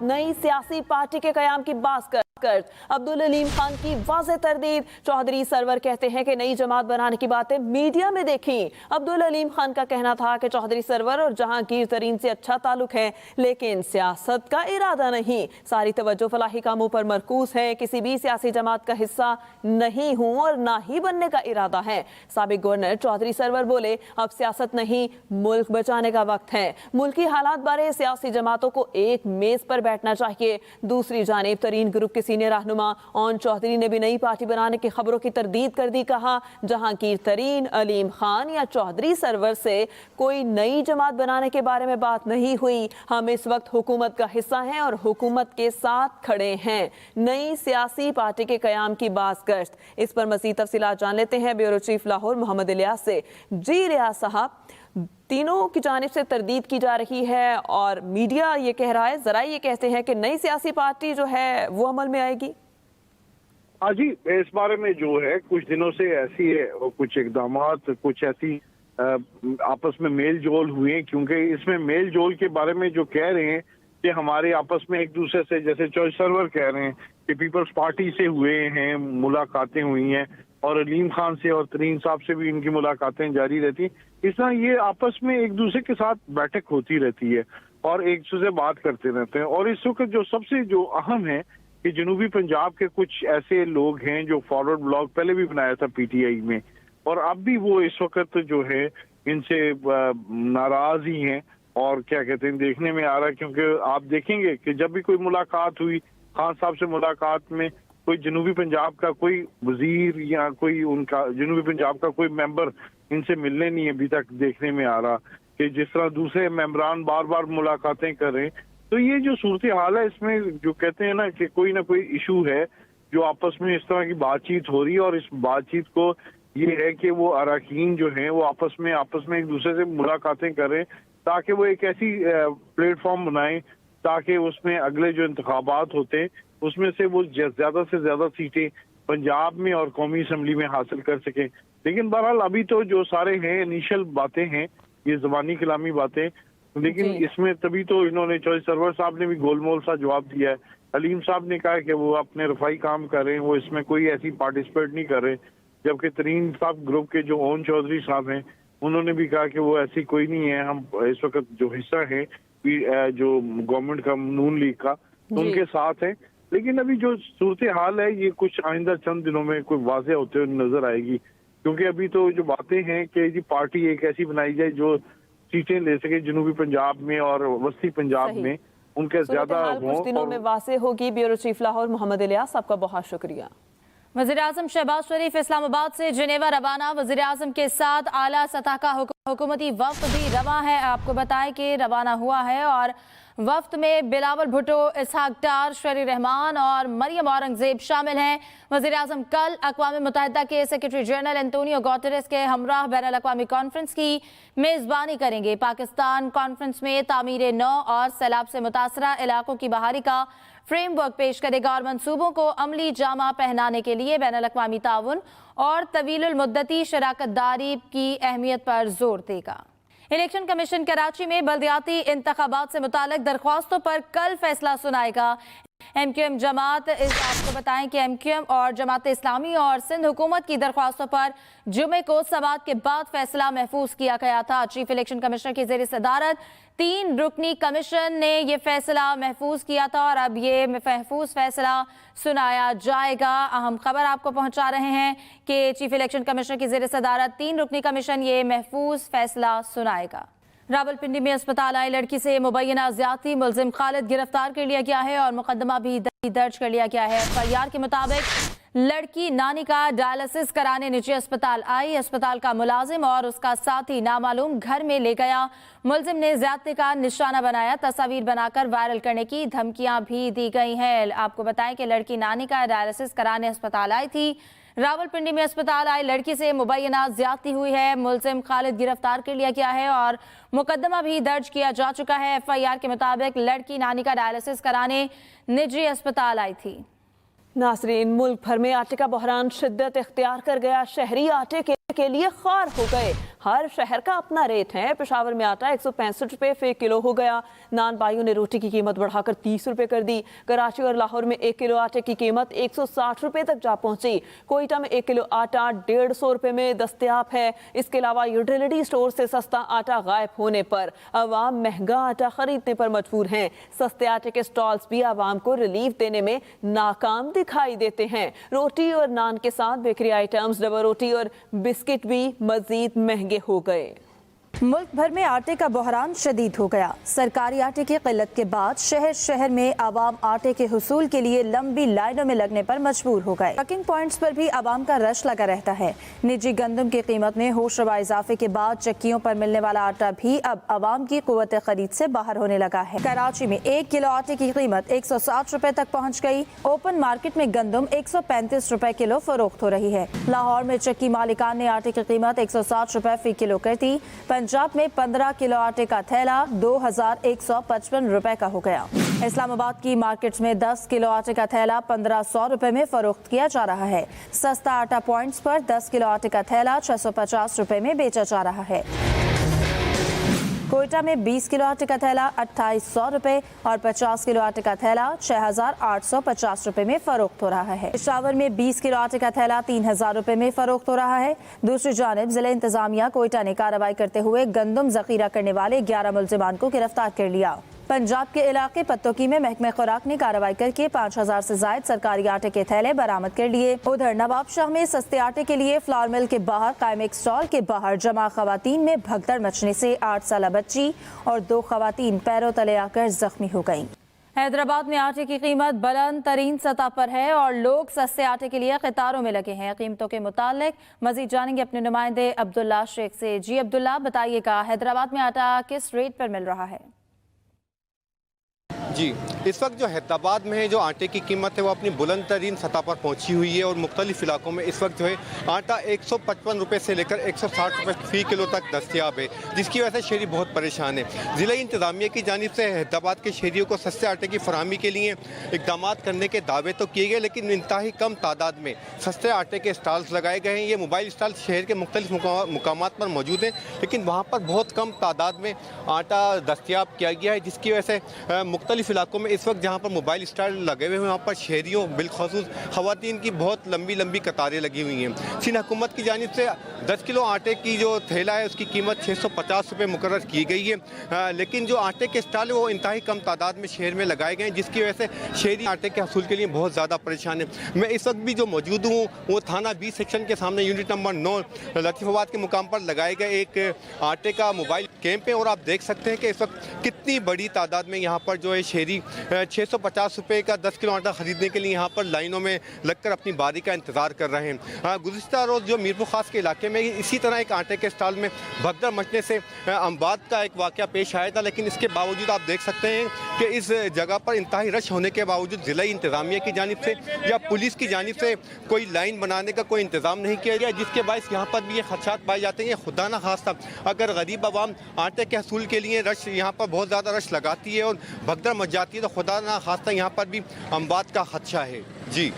नई सियासी पार्टी के कयाम की बात कर अब्दुल अलीम खान की वाज़ेह तरदीद। चौधरी सरवर कहते हैं कि नई जमात बनाने की बातें मीडिया में देखी। अब्दुल अलीम खान का कहना था कि चौधरी सरवर और जहांगीर तरीन से अच्छा ताल्लुक है, लेकिन सियासत का इरादा नहीं। सारी तवज्जो फलाही कामों पर मरकूज है। किसी भी सियासी जमात का हिस्सा नहीं हूँ और ना ही बनने का इरादा है। साबिक गवर्नर चौधरी सरवर बोले, अब सियासत नहीं, मुल्क बचाने का वक्त है। मुल्की हालात बारे सियासी जमातों को एक मेज पर बैठना चाहिए। दूसरी जानिब तरीन ग्रुप के सीनियर रहनुमा ओन चौधरी ने भी नई पार्टी बनाने की खबरों की तरदीद कर दी। कहा, जहांगीर तरीन, अलीम खान या चौधरी सरवर से कोई नई जमात बनाने के बारे में बात नहीं हुई। हम इस वक्त हुकूमत का हिस्सा हैं और हुकूमत के साथ खड़े हैं। नई सियासी पार्टी के कयाम की बाज़गश्त, इस पर मज़ीद तफसीलात जान लेते हैं ब्यूरो चीफ लाहौर मोहम्मद इलियास से। जी रियाज साहब, तीनों की जानिब से तरदीद की जा रही है और मीडिया ये कह रहा है, जरा ये कहते हैं कि नई सियासी पार्टी जो है वो अमल में आएगी। हाँ जी, इस बारे में जो है कुछ दिनों से ऐसी है और कुछ इकदामात, कुछ ऐसी आपस में मेल जोल हुए, क्योंकि इसमें मेल जोल के बारे में जो कह रहे हैं कि हमारे आपस में एक दूसरे से, जैसे चौधरी सरवर कह रहे हैं कि पीपल्स पार्टी से हुए हैं, मुलाकातें हुई हैं और अलीम खान से और तरीन साहब से भी इनकी मुलाकातें जारी रहती। इस तरह ये आपस में एक दूसरे के साथ बैठक होती रहती है और एक दूसरे से बात करते रहते हैं। और इस वक्त जो सबसे जो अहम है कि जनूबी पंजाब के कुछ ऐसे लोग हैं जो फॉरवर्ड ब्लॉग पहले भी बनाया था पीटीआई में, और अब भी वो इस वक्त जो है इनसे नाराज ही हैं। और क्या कहते हैं, देखने में आ रहा है, क्योंकि आप देखेंगे कि जब भी कोई मुलाकात हुई खान साहब से, मुलाकात में कोई जनूबी पंजाब का कोई वजीर या कोई उनका जनूबी पंजाब का कोई मेंबर इनसे मिलने नहीं अभी तक देखने में आ रहा, कि जिस तरह दूसरे मेंबरान बार बार मुलाकातें कर रहे हैं। तो ये जो सूरत हाल है, इसमें जो कहते हैं ना कि कोई ना कोई इशू है जो आपस में इस तरह की बातचीत हो रही है, और इस बातचीत को ये है कि वो अरकान जो हैं वो आपस में एक दूसरे से मुलाकातें करें, ताकि वो एक ऐसी प्लेटफॉर्म बनाएं ताकि उसमें अगले जो इंतखाबात होते हैं उसमें से वो ज्यादा से ज्यादा सीटें पंजाब में और कौमी असम्बली में हासिल कर सकें। लेकिन बहरहाल अभी तो जो सारे हैं इनिशियल बातें हैं, ये ज़बानी कलामी बातें, लेकिन इसमें तभी तो इन्होंने चौधरी सरवर साहब ने भी गोलमोल सा जवाब दिया है। अलीम साहब ने कहा कि वो अपने रफाई काम कर रहे हैं, वो इसमें कोई ऐसी पार्टिसिपेट नहीं कर रहे, जबकि तरीन साहब ग्रुप के जो ओन चौधरी साहब हैं उन्होंने भी कहा कि वो ऐसी कोई नहीं है, हम इस वक्त जो हिस्सा है जो गवर्नमेंट का नून लीग का उनके साथ है। लेकिन अभी जो सूरत हाल है ये कुछ आइंदा चंद दिनों में कोई वाज़ेह होते हुए नजर आएगी, क्योंकि अभी तो जो बातें हैं कि जी पार्टी एक ऐसी बनाई जाए जो सीटें ले सके जनूबी पंजाब में और वस्ती पंजाब में, उनके ज्यादा कुछ दिनों में वाज़ेह होगी। ब्यूरो चीफ लाहौर मोहम्मद इलियास, आपका बहुत शुक्रिया। वज़ीर आज़म शहबाज शरीफ इस्लामाबाद से जिनेवा रवाना। वज़ीर आज़म के साथ आला सतह का हुकूमती वफ्द भी रवा है। आपको बताएं कि रवाना हुआ है और वफ्द में बिलावल भुट्टो, इसहाक डार, शरी रहमान और मरियम औरंगजेब शामिल हैं। वज़ीर आज़म कल अक़वाम मुत्तहिदा के सेक्रेटरी जनरल एंटोनियो गुटेरेस के हमराह बैनुल अक़वामी कॉन्फ्रेंस की मेज़बानी करेंगे। पाकिस्तान कॉन्फ्रेंस में तामीर नौ और सैलाब से मुतासरा इलाकों की बहाली का फ्रेमवर्क पेश करेगा और मंसूबों को अमली जामा पहनाने के लिए बैनुल अक़वामी ताउन और तवीलुल मुद्दती शराकत दारी की अहमियत पर जोर देगा। इलेक्शन कमीशन कराची में बल्दियाती इंतखाबात से मुताल्लिक दरख्वास्तों पर कल फैसला सुनाएगा। एमक्यूएम जमात, आपको बताएं कि एमक्यूएम और जमात इस्लामी और सिंध हुकूमत की दरख्वास्तों पर जुमे को समाअत के बाद फैसला महफूज किया गया था। चीफ इलेक्शन कमिश्नर की ज़ेर सदारत 3 रुकनी कमीशन ने यह फैसला महफूज किया था और अब ये महफूज फैसला सुनाया जाएगा। अहम खबर आपको पहुंचा रहे हैं कि चीफ इलेक्शन कमिश्नर की ज़ेर सदारत 3 रुकनी कमीशन ये महफूज फैसला सुनाएगा। रावलपिंडी में अस्पताल आई लड़की से मुबैना ज्यादती, मुलजिम खालिद गिरफ्तार कर लिया गया है और मुकदमा भी दर्ज कर लिया गया है। एफआईआर के मुताबिक लड़की नानी का डायलिसिस कराने निजी अस्पताल आई। अस्पताल का मुलाजिम और उसका साथी नामालूम घर में ले गया। मुलजिम ने ज्यादती का निशाना बनाया, तस्वीर बनाकर वायरल करने की धमकियां भी दी गई हैं। आपको बताएं कि लड़की नानी का डायलिसिस कराने अस्पताल आई थी। रावलपिंडी में अस्पताल आई लड़की से मुबैना ज्यादती हुई है। मुलजिम खालिद गिरफ्तार कर लिया गया है और मुकदमा भी दर्ज किया जा चुका है। एफआईआर के मुताबिक लड़की नानी का डायलिसिस कराने निजी अस्पताल आई थी। नाज़रीन, मुल्क भर में आटे का बहरान शिद्दत इख्तियार कर गया। शहरी आटे के के लिए खार हो गए। हर शहर का अपना रेट है। पेशावर में आटा 165 रुपए फी किलो हो गया। नान बाइयों ने रोटी की कीमत बढ़ाकर 30 रुपए कर दी। कराची और लाहौर में 1 किलो आटे की कीमत 160 रुपए तक जा पहुंची। कोयटा में 1 किलो आटा 150 रुपए में दस्तयाब है। इसके अलावा यूटिलिटी स्टोर से सस्ता आटा गायब होने पर अवाम महंगा आटा खरीदने पर मजबूर हैं। सस्ते आटे के स्टॉल्स भी आवाम को रिलीफ देने में नाकाम दिखाई देते हैं। रोटी और नान के साथ बेकरी आइटम्स, डबल रोटी और बिस्किट भी मजीद महंगे हो गए। मुल्क भर में आटे का बहरान शदीद हो गया। सरकारी आटे की किल्लत के बाद शहर शहर में आवाम आटे के हुसूल के लिए लंबी लाइनों में लगने पर मजबूर हो गए। ट्रकिंग पॉइंट्स पर भी आवाम का रश लगा रहता है। निजी गंदम की कीमत में होशरबा इजाफे के बाद चक्कियों पर मिलने वाला आटा भी अब आवाम की कुव्वत खरीद से बाहर होने लगा है। कराची में 1 किलो आटे की कीमत 160 रुपए तक पहुँच गई। ओपन मार्केट में गंदम 135 रुपए किलो फरोख्त हो रही है। लाहौर में चक्की मालिकान ने आटे की कीमत 160 रुपए फी किलो कर दी। पंजाब में 15 किलो आटे का थैला 2155 रुपए का हो गया। इस्लामाबाद की मार्केट्स में 10 किलो आटे का थैला 1500 रुपए में फरोख्त किया जा रहा है। सस्ता आटा पॉइंट्स पर 10 किलो आटे का थैला 650 रुपए में बेचा जा रहा है। कोयटा में 20 किलो आटे का थैला 2800 रुपए और 50 किलो आटे का थैला 6850 रुपए में फरोख्त हो रहा है। पेशावर में 20 किलो आटे का थैला 3000 रुपए में फरोख्त हो रहा है। दूसरी जानिब जिला इंतजामिया कोयटा ने कार्रवाई करते हुए गंदम जखीरा करने वाले 11 मुल्जिमान को गिरफ्तार कर लिया। पंजाब के इलाके पत्तोकी में महकमे खुराक ने कार्रवाई करके 5000 से जायद सरकारी आटे के थैले बरामद कर लिए। उधर नवाबशाह में सस्ते आटे के लिए फ्लावर मिल के बाहर कायम एक स्टॉल के बाहर जमा खवातीन में भगदड़ मचने से 8 साल बच्ची और 2 खवातीन पैरों तले आकर जख्मी हो गयी। हैदराबाद में आटे की कीमत बुलंद तरीन सतह पर है और लोग सस्ते आटे के लिए कतारों में लगे हैं। कीमतों के मुतालिक मजीद जानेंगे अपने नुमाइंदे अब्दुल्ला शेख से। जी अब्दुल्ला, बताइएगा हैदराबाद में आटा किस रेट पर मिल रहा है? जी, इस वक्त जो हैदराबाद में है जो आटे की कीमत है वो अपनी बुलंद तरीन सतह पर पहुंची हुई है और मुख्तलिफ इलाकों में इस वक्त जो है आटा 155 रुपये से लेकर 160 रुपये फी किलो तक दस्तयाब है, जिसकी वजह से शहरी बहुत परेशान है। ज़िला इंतज़ामिया की जानिब से हैदराबाद के शहरियों को सस्ते आटे की फराहमी के लिए इक़दाम करने के दावे तो किए गए, लेकिन इंतहाई कम तादाद में सस्ते आटे के स्टॉल्स लगाए गए हैं। ये मोबाइल स्टॉल शहर के मुख्तलिफ मुकामात पर मौजूद हैं, लेकिन वहाँ पर बहुत कम तादाद में आटा दस्तयाब किया गया है, जिसकी वजह से मुख्तलिफ इलाकों में इस वक्त जहाँ पर मोबाइल स्टॉल लगे हुए हैं वहाँ पर शहरियों बिलखसूस खवातीन की बहुत लंबी लंबी कतारें लगी हुई हैं। सिंध हुकूमत की जानिब से 10 किलो आटे की जो थैला है उसकी कीमत 650 रुपये मुकर्रर की गई है, लेकिन जो आटे के स्टॉल है वो इंतहाई कम तादाद में शहर में लगाए गए हैं, जिसकी वजह से शहरी आटे के हसूल के लिए बहुत ज़्यादा परेशान है। मैं इस वक्त भी जो मौजूद हूँ वो थाना 20 सेक्शन के सामने यूनिट नंबर 9 लतीफ़ाबाद के मुकाम पर लगाए गए एक आटे का मोबाइल कैंप है और आप देख सकते हैं कि इस वक्त कितनी बड़ी तादाद में यहाँ पर जो है शहरी 650 रुपये का 10 किलो आटा ख़रीदने के लिए यहाँ पर लाइनों में लगकर अपनी बारी का इंतज़ार कर रहे हैं। गुज़िश्ता रोज़ जो मीरपुर ख़ास के इलाके में इसी तरह एक आटे के स्टॉल में भगदड़ मचने से अमवात का एक वाक़या पेश आया था, लेकिन इसके बावजूद आप देख सकते हैं कि इस जगह पर इंतहाई रश होने के बावजूद ज़िला इंतज़ामिया की जानिब से या पुलिस की जानिब से कोई लाइन बनाने का कोई इंतज़ाम नहीं किया गया, जिसके बायस यहाँ पर भी ये खदशात पाए जाते हैं। खुदा न खास्ता अगर गरीब आवाम आटे के हसूल के लिए रश यहाँ पर बहुत ज़्यादा रश लगाती है और भगदड़ मच जाती है तो खुदा न खास्ता यहाँ पर भी अमवात का खदशा है। जी।